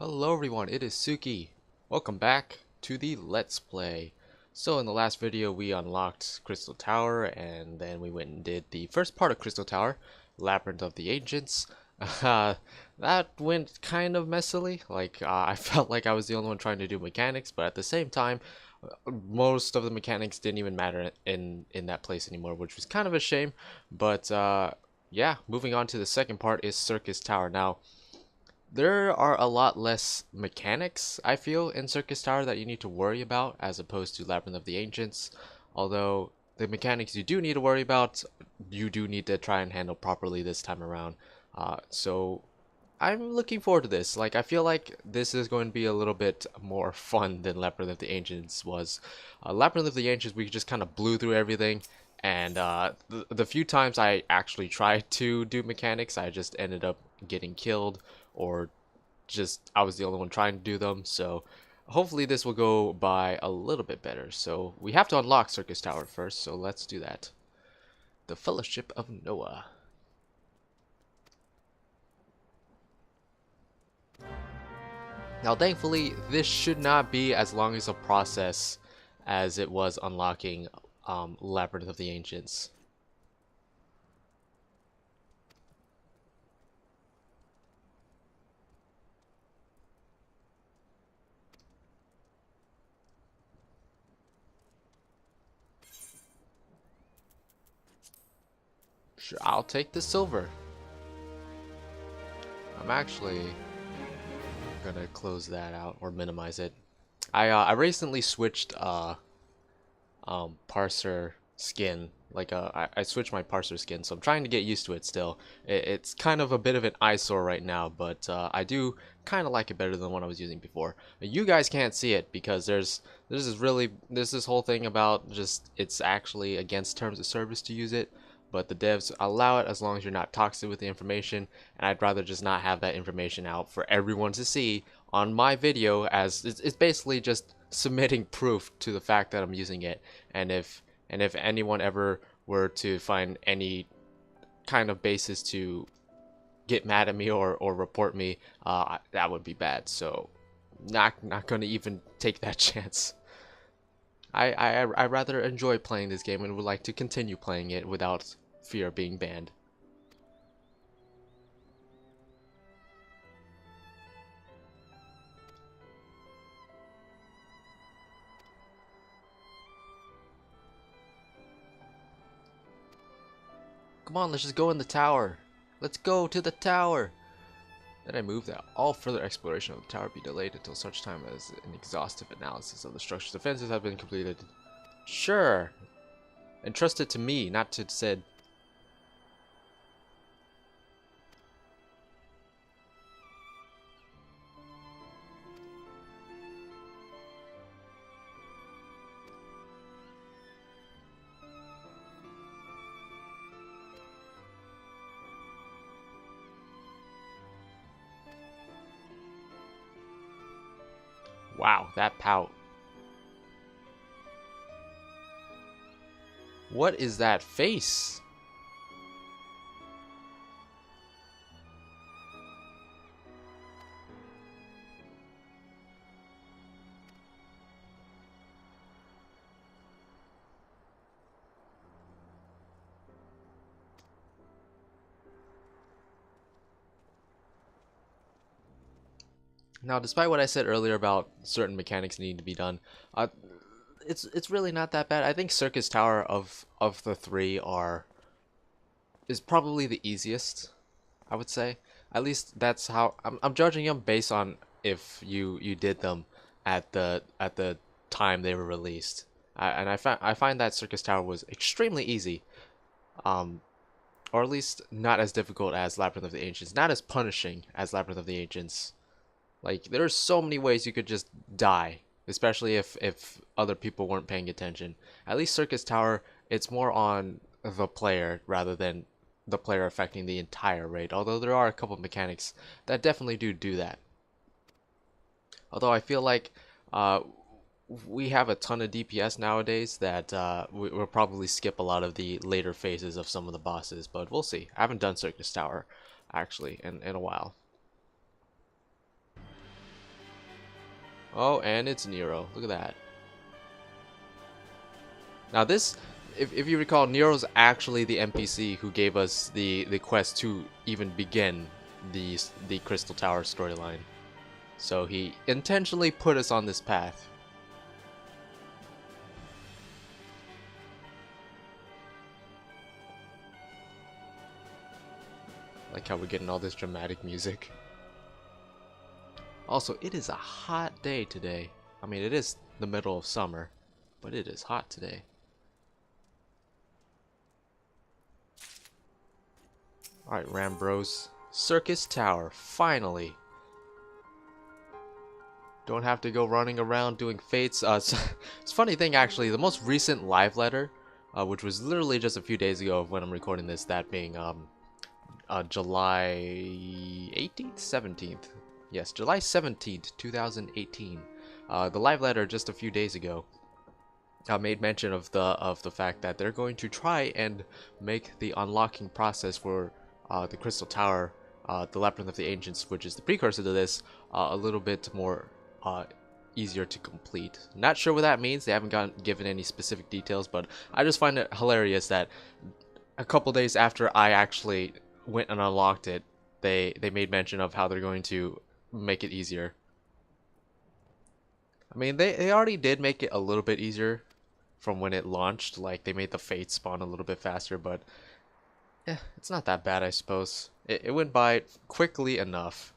Hello everyone, it is Tsuki. Welcome back to the Let's Play. So in the last video we unlocked Crystal Tower and then we went and did the first part of Crystal Tower, Labyrinth of the Ancients. That went kind of messily, I felt like I was the only one trying to do mechanics, but at the same time most of the mechanics didn't even matter in that place anymore, which was kind of a shame. But yeah, moving on to the second part is Syrcus Tower. Now there are a lot less mechanics, I feel, in Syrcus Tower that you need to worry about as opposed to Labyrinth of the Ancients. Although the mechanics you do need to worry about, you do need to try and handle properly this time around. So I'm looking forward to this. I feel like this is going to be a little bit more fun than Labyrinth of the Ancients was. Labyrinth of the Ancients, we just kind of blew through everything. And the few times I actually tried to do mechanics, I just ended up getting killed, or just I was the only one trying to do them. So hopefully this will go by a little bit better. So we have to unlock Syrcus Tower first, so let's do that. The Fellowship of Noah. Now thankfully this should not be as long as a process as it was unlocking Labyrinth of the Ancients. Sure, I'll take the silver. I'm actually gonna close that out or minimize it. I recently switched parser skin. I switched my parser skin, so I'm trying to get used to it still. It's kind of a bit of an eyesore right now, but I do kind of like it better than what I was using before. You guys can't see it because there's this whole thing about just it's actually against terms of service to use it, but the devs allow it as long as you're not toxic with the information, and I'd rather just not have that information out for everyone to see on my video, as it's basically just submitting proof to the fact that I'm using it. And if anyone ever were to find any kind of basis to get mad at me or report me, that would be bad. So not gonna even take that chance. I rather enjoy playing this game and would like to continue playing it without fear of being banned. Come on, let's just go in the tower. Let's go to the tower. Then I move that all further exploration of the tower be delayed until such time as an exhaustive analysis of the structure's defenses have been completed. Sure. Entrust it to me, not to said. Wow, that pout. What is that face? Now, despite what I said earlier about certain mechanics needing to be done, it's really not that bad. I think Syrcus Tower of the three is probably the easiest, I would say. At least that's how I'm judging them based on if you did them at the time they were released. And I find that Syrcus Tower was extremely easy, or at least not as difficult as Labyrinth of the Ancients, not as punishing as Labyrinth of the Ancients. There are so many ways you could just die, especially if other people weren't paying attention. At least Syrcus Tower, it's more on the player rather than the player affecting the entire raid, although there are a couple of mechanics that definitely do that. Although I feel like we have a ton of DPS nowadays that we'll probably skip a lot of the later phases of some of the bosses, but we'll see. I haven't done Syrcus Tower actually in a while. Oh, and it's Nero. Look at that. Now this, if you recall, Nero's actually the NPC who gave us the quest to even begin the Crystal Tower storyline. So he intentionally put us on this path. Like how we're getting all this dramatic music. Also, it is a hot day today. I mean, it is the middle of summer, but it is hot today. Alright, Rambros. Syrcus Tower, finally. Don't have to go running around doing fates. It's a funny thing, actually. The most recent live letter, which was literally just a few days ago when I'm recording this, that being July 18th? 17th. Yes, July 17th, 2018. The live letter just a few days ago made mention of the fact that they're going to try and make the unlocking process for the Crystal Tower, the Labyrinth of the Ancients, which is the precursor to this, a little bit more easier to complete. Not sure what that means. They haven't given any specific details, but I just find it hilarious that a couple days after I actually went and unlocked it, they made mention of how they're going to make it easier. I mean, they already did make it a little bit easier from when it launched. Like, they made the fate spawn a little bit faster, but yeah, it's not that bad, I suppose. It went by quickly enough.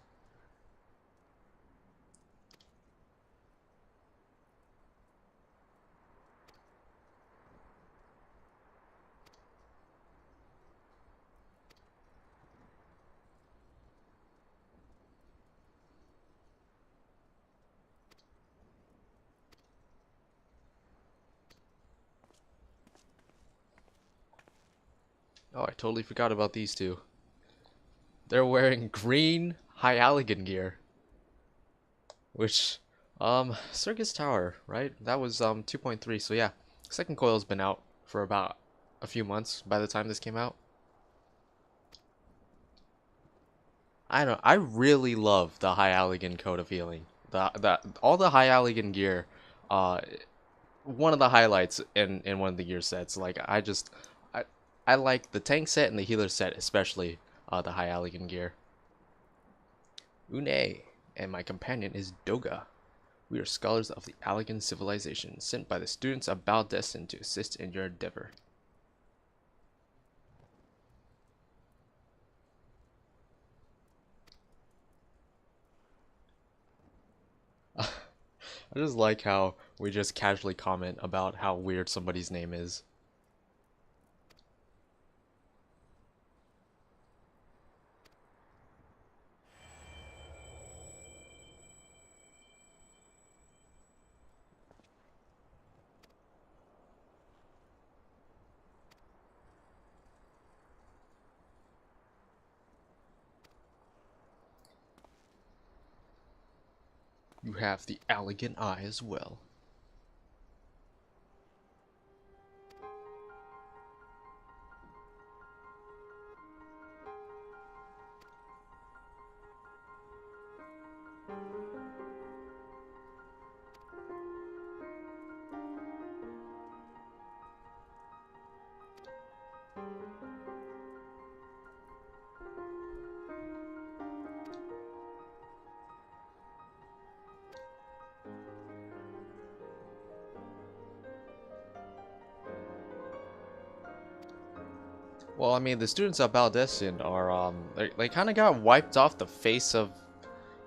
Oh, I totally forgot about these two. They're wearing green Hyaligan gear. Which, Syrcus Tower, right? That was 2.3, so yeah. Second coil's been out for about a few months by the time this came out. I don't know, I really love the Hyaligan coat of healing. All the Hyaligan gear, uh one of the highlights in one of the gear sets. Like, I like the tank set and the healer set, especially the Hyaligan gear. Une, and my companion is Doga. We are scholars of the Allegan civilization, sent by the students of Baldestin to assist in your endeavor. I just like how we just casually comment about how weird somebody's name is. You have the Allegan eye as well. Well, I mean, the students of Baldestin are, they kind of got wiped off the face of,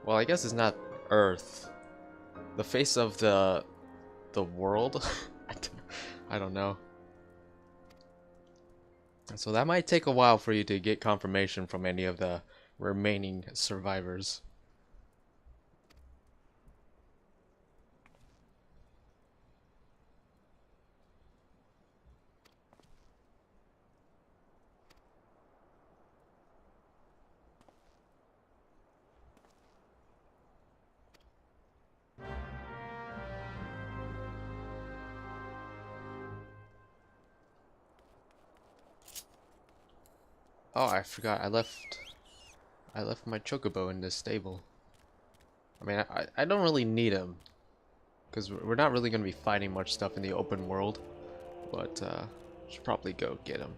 well, I guess it's not Earth. The face of the world? I don't know. So that might take a while for you to get confirmation from any of the remaining survivors. Oh, I forgot. I left my chocobo in this stable. I mean, I don't really need him. because we're not really going to be fighting much stuff in the open world, but should probably go get him.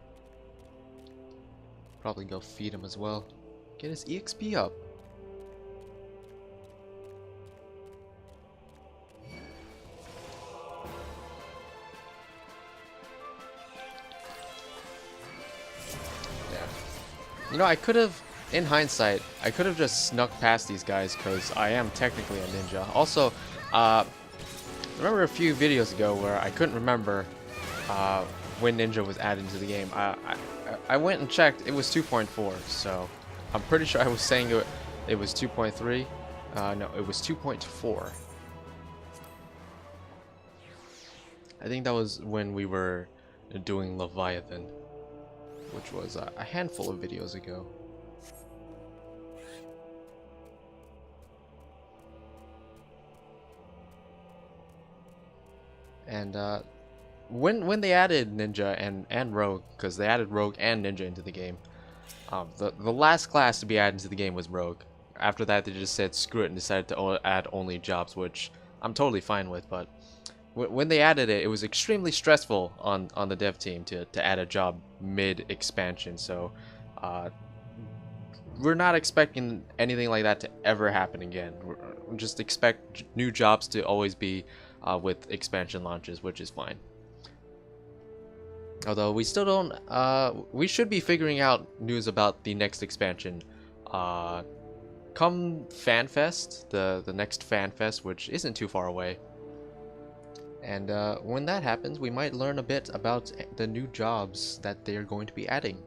Probably go feed him as well. Get his EXP up. Yeah. You know, I could have, in hindsight, I could have just snuck past these guys because I am technically a ninja. Also, remember a few videos ago where I couldn't remember when ninja was added into the game. I went and checked. It was 2.4, so I'm pretty sure I was saying it was 2.3. No, it was 2.4. I think that was when we were doing Leviathan, which was a handful of videos ago. And when they added ninja and rogue, because they added rogue and ninja into the game, the last class to be added into the game was rogue. After that, they just said screw it and decided to add only jobs, which I'm totally fine with. But when they added it, it was extremely stressful on the dev team to add a job mid expansion. So we're not expecting anything like that to ever happen again. We just expect new jobs to always be with expansion launches, which is fine. Although we still don't, we should be figuring out news about the next expansion come FanFest, the next FanFest, which isn't too far away. And when that happens, we might learn a bit about the new jobs that they're going to be adding.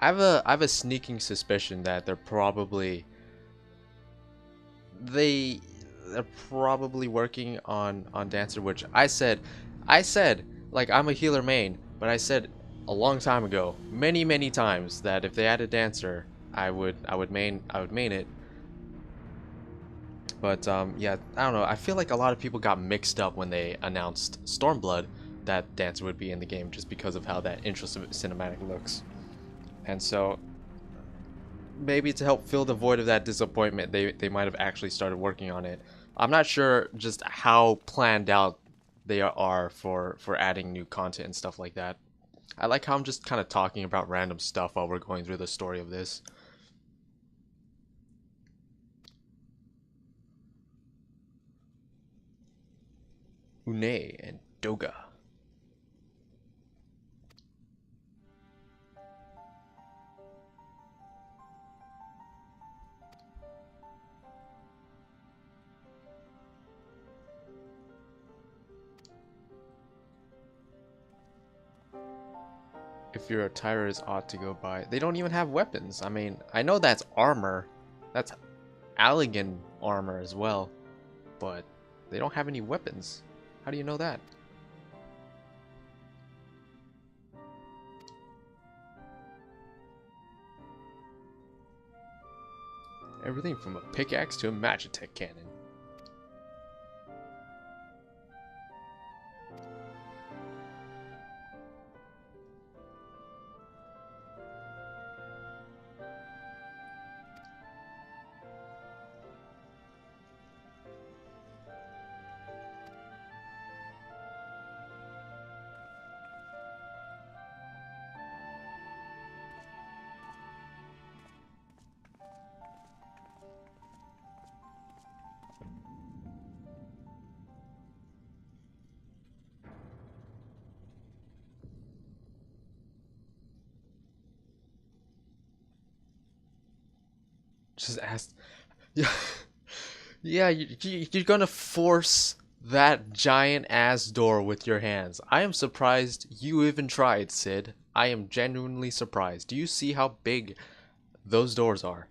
I have a sneaking suspicion that they're probably working on Dancer, which I said like I'm a healer main, but I said a long time ago, many times, that if they added Dancer, I would main it. But yeah, I don't know. I feel like a lot of people got mixed up when they announced Stormblood that Dancer would be in the game, just because of how that intro cinematic looks. And so maybe to help fill the void of that disappointment, they might have actually started working on it. I'm not sure just how planned out they are for adding new content and stuff like that. I like how I'm just kind of talking about random stuff while we're going through the story of this. Une and Doga. If your attire is ought to go by. They don't even have weapons. I mean, I know that's armor. That's Allegan armor as well. But they don't have any weapons. How do you know that? Everything from a pickaxe to a Magitech cannon. Just ask. Yeah, yeah. You're gonna force that giant ass door with your hands. I am surprised you even tried, Sid. I am genuinely surprised. Do you see how big those doors are?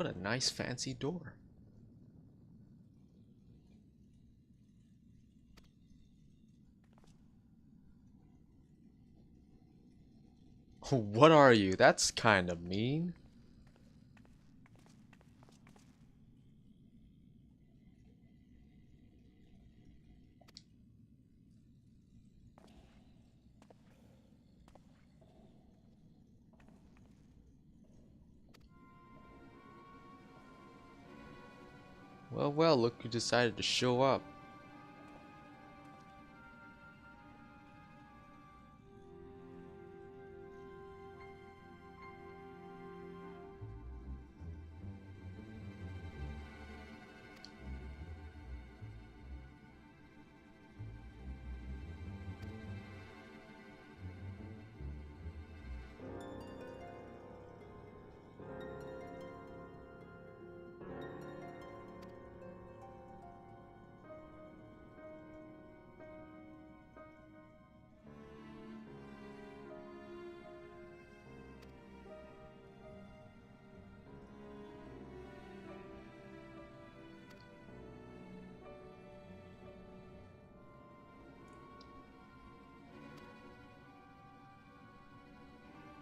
What a nice fancy door. What are you? That's kind of mean. Well, look who decided to show up.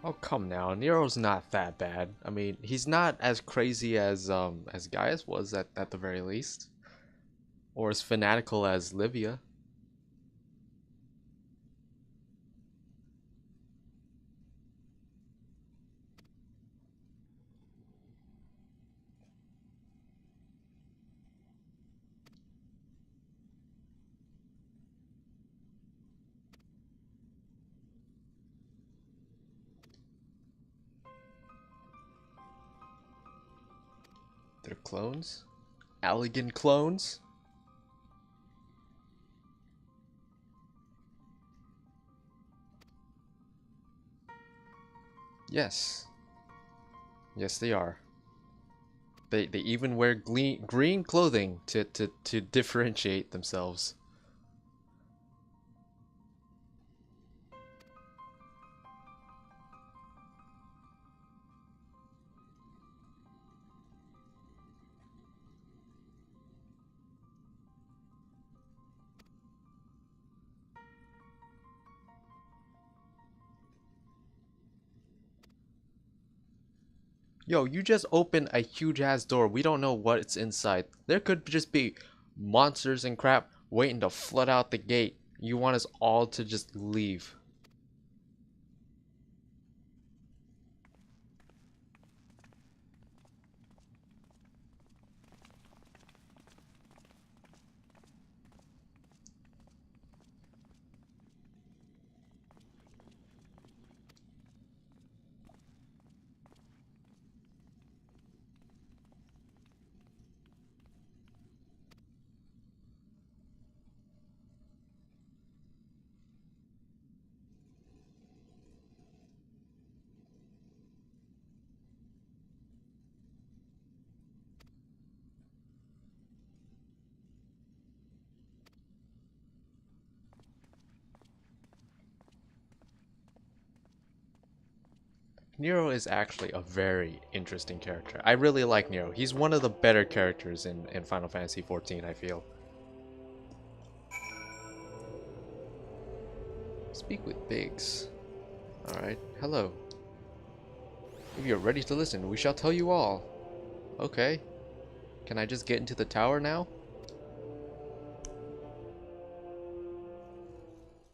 Oh, come now. Nero's not that bad. I mean, he's not as crazy as Gaius was at the very least. Or as fanatical as Livia. They're clones? Allegan clones? Yes. Yes, they are. They even wear green clothing to differentiate themselves. Yo, you just opened a huge ass door. We don't know what's inside. There could just be monsters and crap waiting to flood out the gate. You want us all to just leave. Nero is actually a very interesting character. I really like Nero. He's one of the better characters in Final Fantasy XIV, I feel. Speak with Biggs. Alright, hello. If you're ready to listen, we shall tell you all. Okay. Can I just get into the tower now?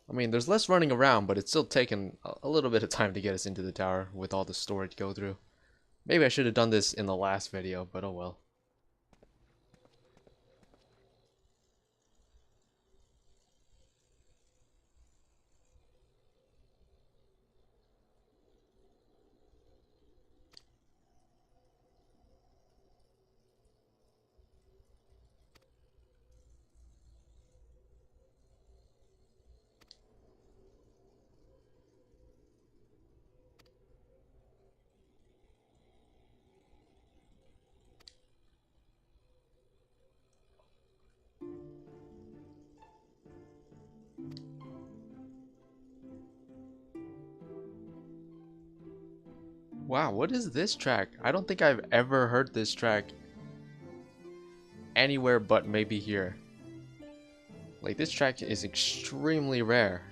I mean, there's less running around, but it's still taking a little bit of time to get us into the tower with all the story to go through. Maybe I should have done this in the last video, but oh well. Wow, what is this track? I don't think I've ever heard this track anywhere but maybe here. Like, this track is extremely rare.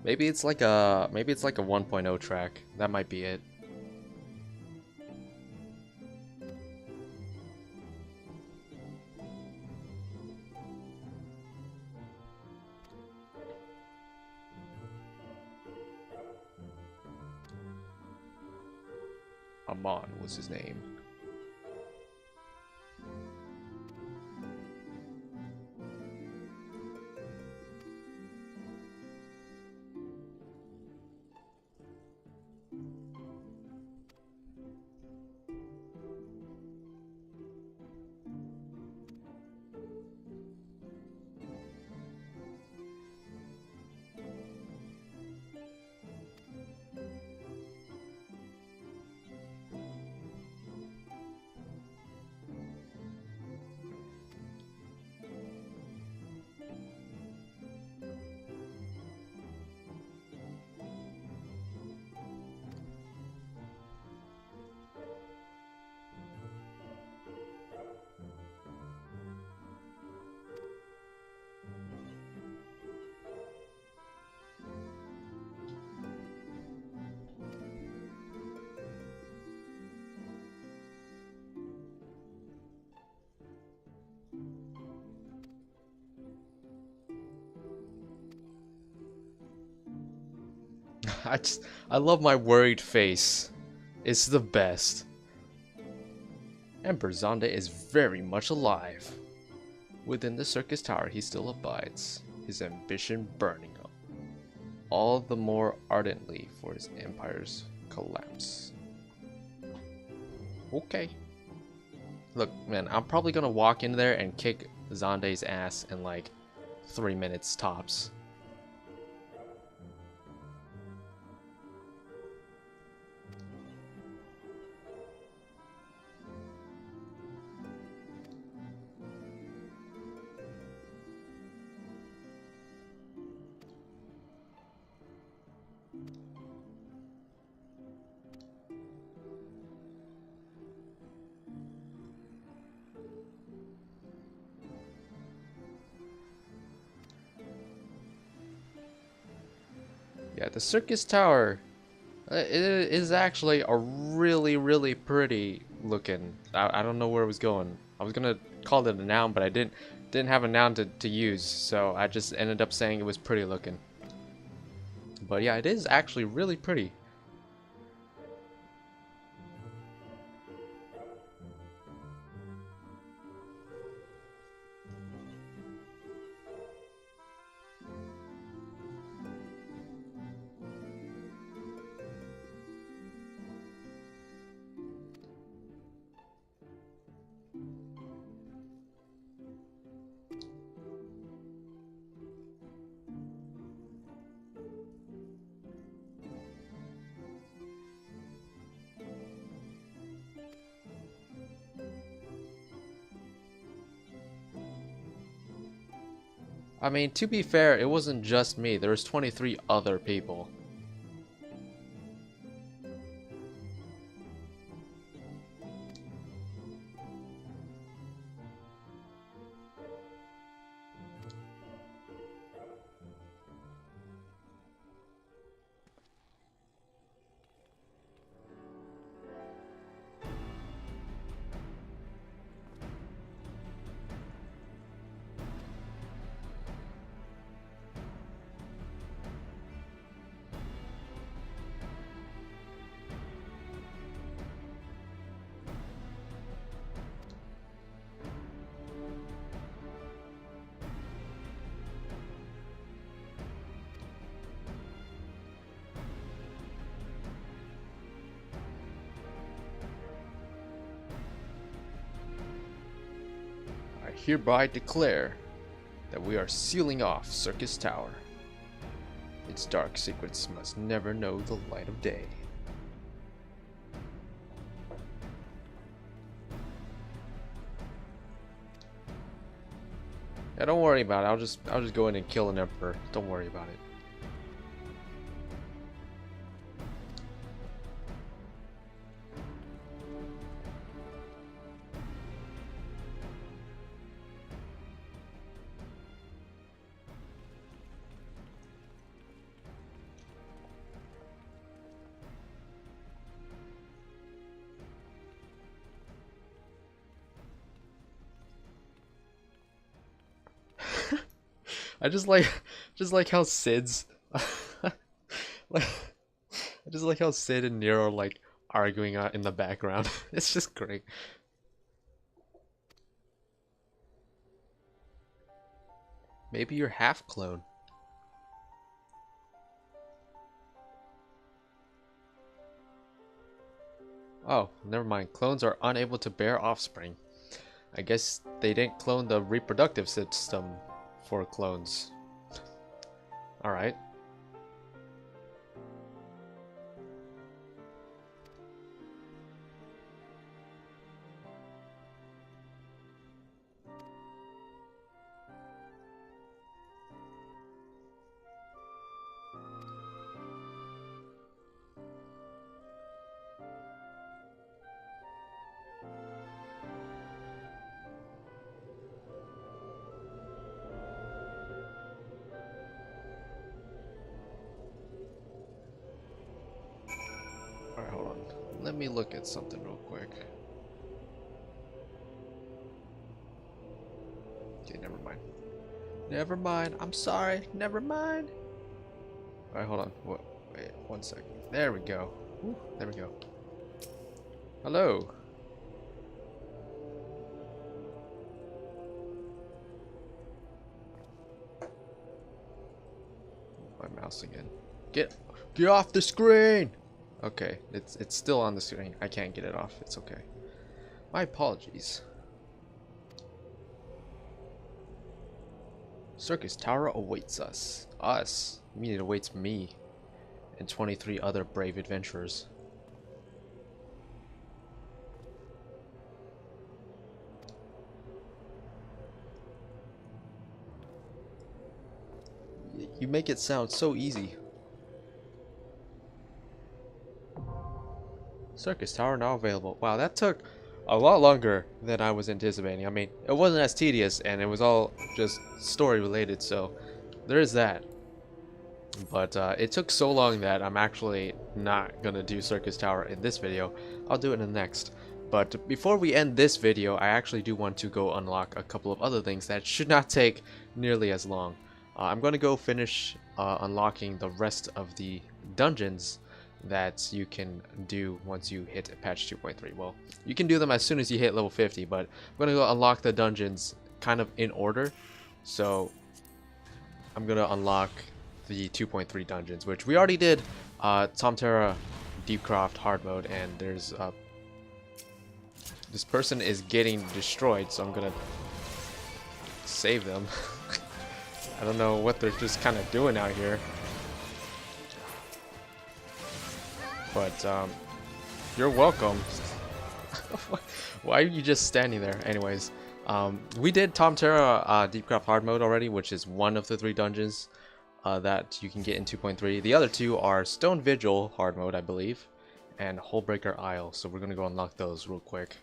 Maybe it's like a 1.0 track. That might be it. Amon was his name. I love my worried face. It's the best. Emperor Zonde is very much alive. Within the Syrcus Tower he still abides, his ambition burning up, all the more ardently for his empire's collapse. Okay. Look, man, I'm probably gonna walk in there and kick Zonde's ass in like 3 minutes tops. Yeah, the Syrcus Tower it is actually a really pretty looking. I don't know where it was going. I was gonna call it a noun, but I didn't have a noun to use, so I just ended up saying it was pretty looking. But yeah, it is actually really pretty. I mean, to be fair, it wasn't just me. There was 23 other people. I hereby declare that we are sealing off Syrcus Tower. Its dark secrets must never know the light of day. Yeah, don't worry about it. I'll just go in and kill an emperor. Don't worry about it. I just like how Sid's like I just like how Sid and Nero are like arguing in the background. It's just great. Maybe you're half clone. Oh, never mind. Clones are unable to bear offspring. I guess they didn't clone the reproductive system for clones. Alright. Alright, hold on. Let me look at something real quick. Okay, never mind. Never mind. I'm sorry. Never mind. Alright, hold on. Wait, 1 second. There we go. Woo, there we go. Hello. My mouse again. Get off the screen. Okay, it's still on the screen. I can't get it off. It's okay. My apologies. Syrcus Tower awaits us. Us? You mean it awaits me and 23 other brave adventurers. You make it sound so easy. Syrcus Tower now available. Wow, that took a lot longer than I was anticipating. I mean, it wasn't as tedious, and it was all just story related, so there is that. But it took so long that I'm actually not gonna do Syrcus Tower in this video. I'll do it in the next. But before we end this video, I actually do want to go unlock a couple of other things that should not take nearly as long. I'm gonna go finish unlocking the rest of the dungeons that you can do once you hit patch 2.3. Well, you can do them as soon as you hit level 50, but I'm gonna go unlock the dungeons kind of in order. So I'm gonna unlock the 2.3 dungeons, which we already did. Tomterra, Deepcroft, hard mode, and there's this person is getting destroyed, so I'm gonna save them. I don't know what they're just kind of doing out here. But, you're welcome. Why are you just standing there? Anyways, we did Tomterra Deepcroft hard mode already, which is one of the 3 dungeons that you can get in 2.3. The other 2 are Stone Vigil hard mode, I believe, and Hullbreaker Isle. So we're gonna go unlock those real quick.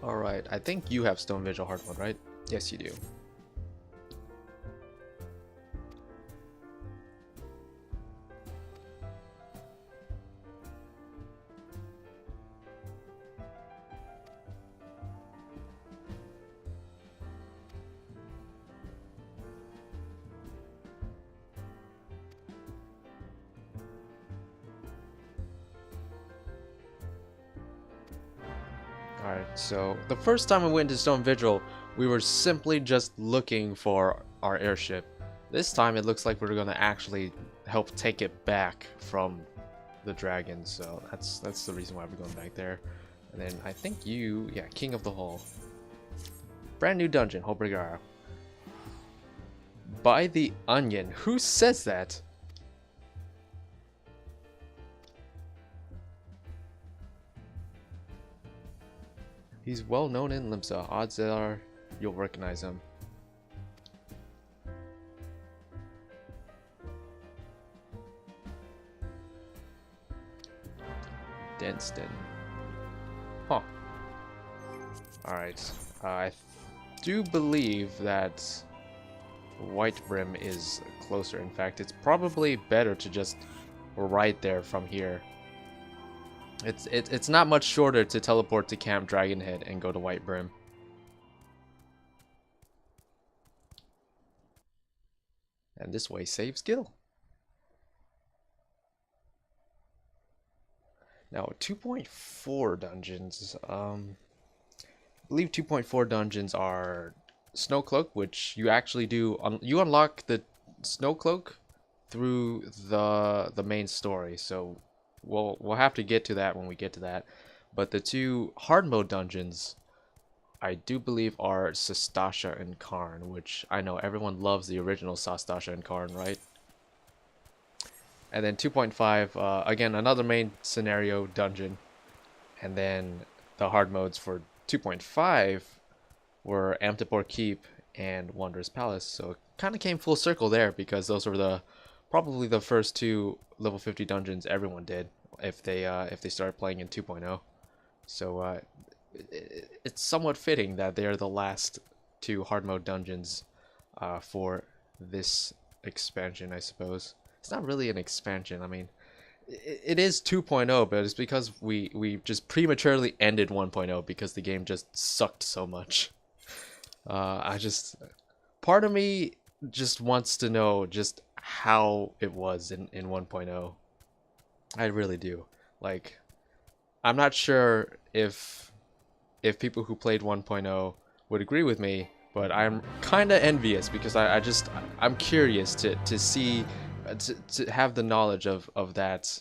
Alright, I think you have Stone Vigil hard mode, right? Yes, you do. Alright, so the first time we went to Stone Vigil, we were simply just looking for our airship. This time it looks like we're gonna actually help take it back from the dragon, so that's the reason why we're going back there. And then I think yeah, King of the Hall. Brand new dungeon, Hullbreaker. Buy the onion. Who says that? He's well known in Limsa. Odds are you'll recognize him. Denston. Huh. Alright. I do believe that White Brim is closer. In fact, it's probably better to just right there from here. It's not much shorter to teleport to Camp Dragonhead and go to White Brim. And this way saves skill. Now 2.4 dungeons. I believe 2.4 dungeons are Snowcloak, which you actually do. You unlock the Snowcloak through the main story. So we'll have to get to that when we get to that. But the two hard mode dungeons, I do believe, are Sastasha and Karn, which I know everyone loves the original Sastasha and Karn, right? And then 2.5, again, another main scenario dungeon. And then the hard modes for 2.5 were Amtapor Keep and Wanderer's Palace. So it kind of came full circle there, because those were probably the first two level 50 dungeons everyone did if they started playing in 2.0. So it's somewhat fitting that they are the last two hard mode dungeons for this expansion, I suppose. It's not really an expansion. I mean, it is 2.0, but it's because we just prematurely ended 1.0 because the game just sucked so much. Part of me just wants to know just how it was in 1.0. I really do. Like, I'm not sure if people who played 1.0 would agree with me, but I'm kind of envious because I'm curious to see, to have the knowledge of that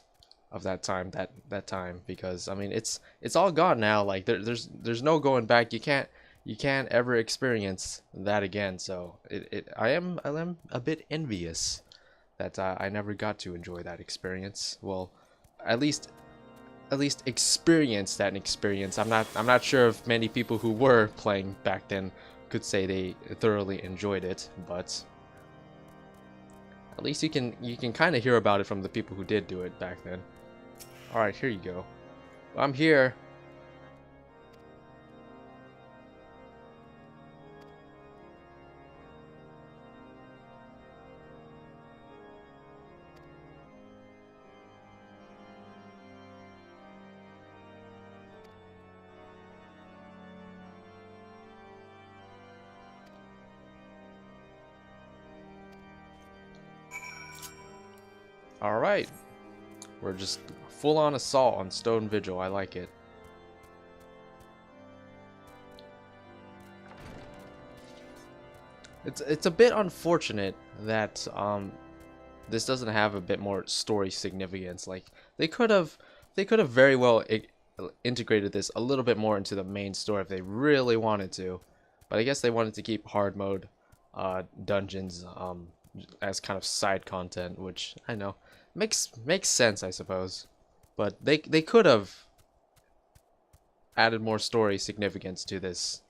time, because I mean it's all gone now. Like there's no going back. You can't ever experience that again. So I am a bit envious that I never got to enjoy that experience. Well, at least experience that experience. I'm not sure if many people who were playing back then could say they thoroughly enjoyed it, but at least you can kind of hear about it from the people who did do it back then. All right, here you go. I'm here. Alright, we're just full-on assault on Stone Vigil. I like it. It's a bit unfortunate that this doesn't have a bit more story significance. Like they could have very well integrated this a little bit more into the main story if they really wanted to, but I guess they wanted to keep hard mode dungeons as kind of side content, which I know makes sense, I suppose. But they could have added more story significance to this,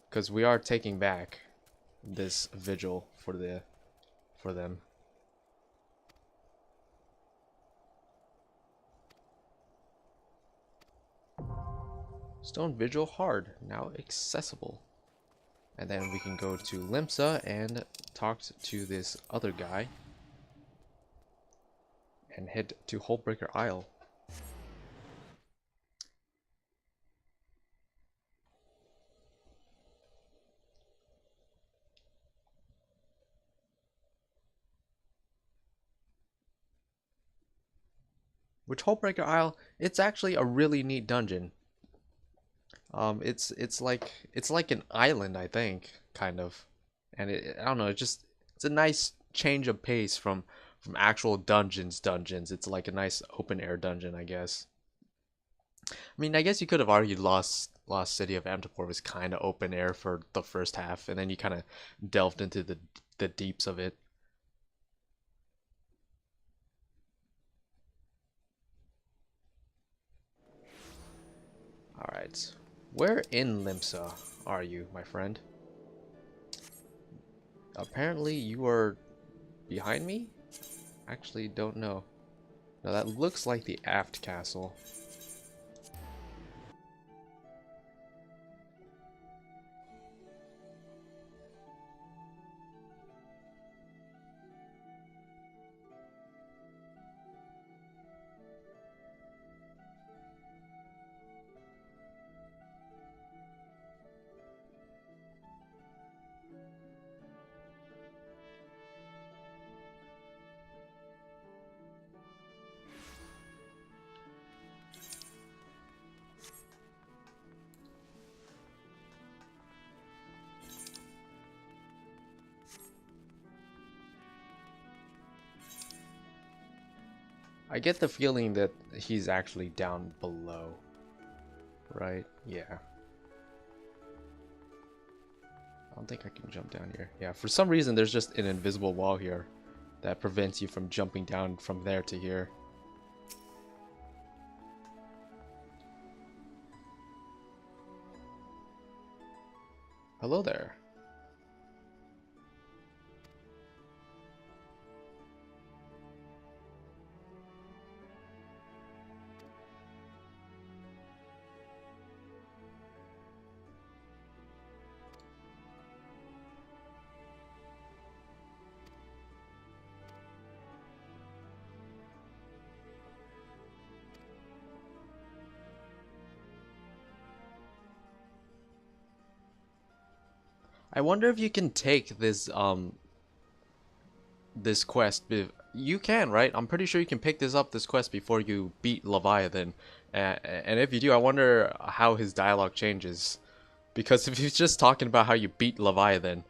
because we are taking back this vigil for them. Stone Vigil hard, now accessible. And then we can go to Limsa and talk to this other guy and head to Hullbreaker Isle. Which Hullbreaker Isle, it's actually a really neat dungeon. It's like an island, I think, kind of, and I don't know. It's a nice change of pace from actual dungeons. It's like a nice open air dungeon, I guess. I mean, I guess you could have argued Lost City of Amtapor was kind of open air for the first half, and then you kind of delved into the deeps of it. All right. Where in Limsa are you, my friend? Apparently you are behind me? Actually, don't know. Now that looks like the aft castle. I get the feeling that he's actually down below. Right? Yeah. I don't think I can jump down here. Yeah, for some reason there's just an invisible wall here that prevents you from jumping down from there to here. Hello there. I wonder if you can take this this quest. You can, right? I'm pretty sure you can pick this quest before you beat Leviathan. And if you do, I wonder how his dialogue changes. Because if he's just talking about how you beat Leviathan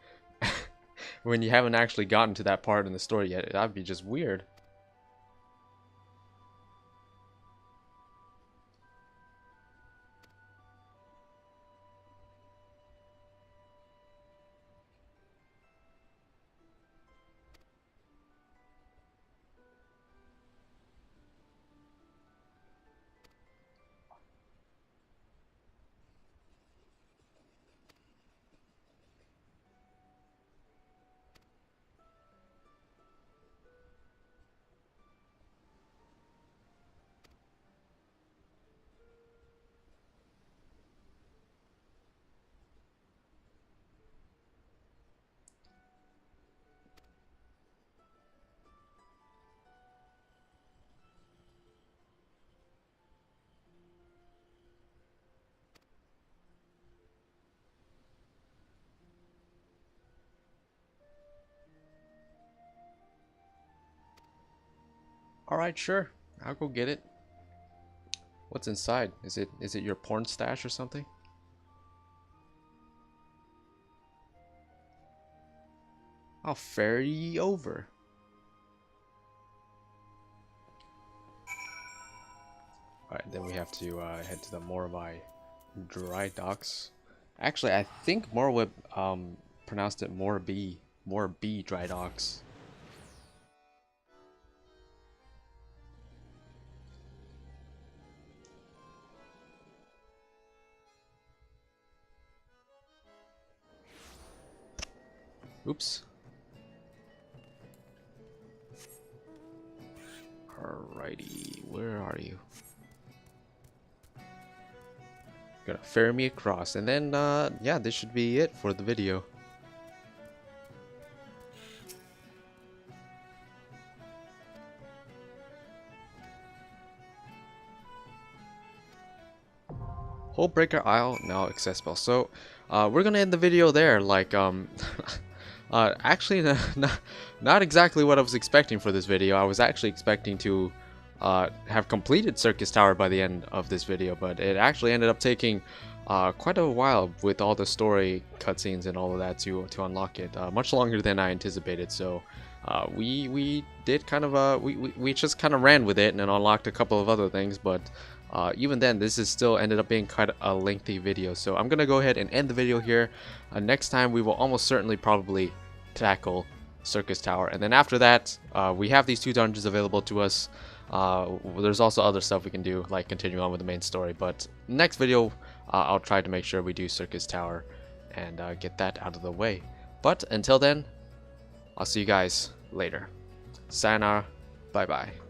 when you haven't actually gotten to that part in the story yet, that'd be just weird. Alright, sure. I'll go get it. What's inside? Is it your porn stash or something? I'll ferry ye over. Alright, then we have to head to the Morabai dry docks. Actually, I think Morweb pronounced it Morbi dry docks. Oops. Alrighty, where are you? Gonna ferry me across, and then yeah, this should be it for the video. Hullbreaker Isle now accessible. So we're gonna end the video there. Like actually not exactly what I was expecting for this video. I was actually expecting to have completed Syrcus Tower by the end of this video, but it actually ended up taking quite a while with all the story cutscenes and all of that to unlock it. Much longer than I anticipated. So we did kind of we just kind of ran with it and then unlocked a couple of other things, but even then, this is still ended up being quite a lengthy video. So I'm gonna go ahead and end the video here. Next time we will almost certainly probably tackle Syrcus Tower, and then after that we have these 2 dungeons available to us. There's also other stuff we can do, like continue on with the main story, but next video I'll try to make sure we do Syrcus Tower and get that out of the way. But until then, I'll see you guys later. Sayonara, bye bye.